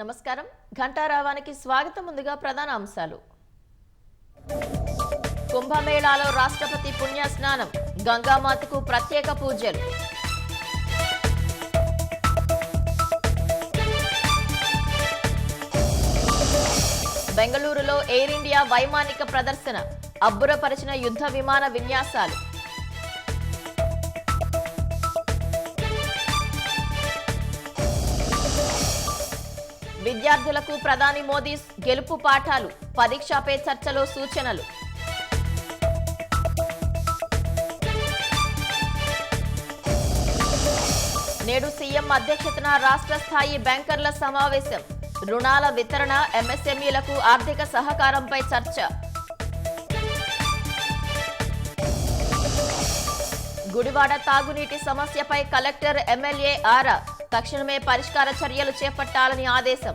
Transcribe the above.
నమస్కారం ఘంటారావానికి స్వాగతం. ముందుగా ప్రధాన అంశాలు. కుంభమేళాలో రాష్ట్రపతి పుణ్య స్నానం, గంగామాతకు ప్రత్యేక పూజలు. బెంగళూరులో ఎయిర్ ఇండియా వైమానిక ప్రదర్శన, అబ్బురపరిచిన యుద్ధ విమాన విన్యాసాలు. విద్యార్థులకు ప్రధాని మోదీ గెలుపు పాఠాలు, పరీక్షా పే చర్చలో సూచనలు. నేడు సీఎం అధ్యక్షతన రాష్ట్ర స్థాయి బ్యాంకర్ల సమావేశం, రుణాల వితరణ, ఎంఎస్ఎంఈలకు ఆర్థిక సహకారంపై చర్చ. గుడివాడ తాగునీటి సమస్యపై కలెక్టర్ ఎమ్మెల్యే ఆరా, తక్షణమే పరిష్కార చర్యలు చేపట్టాలని ఆదేశం.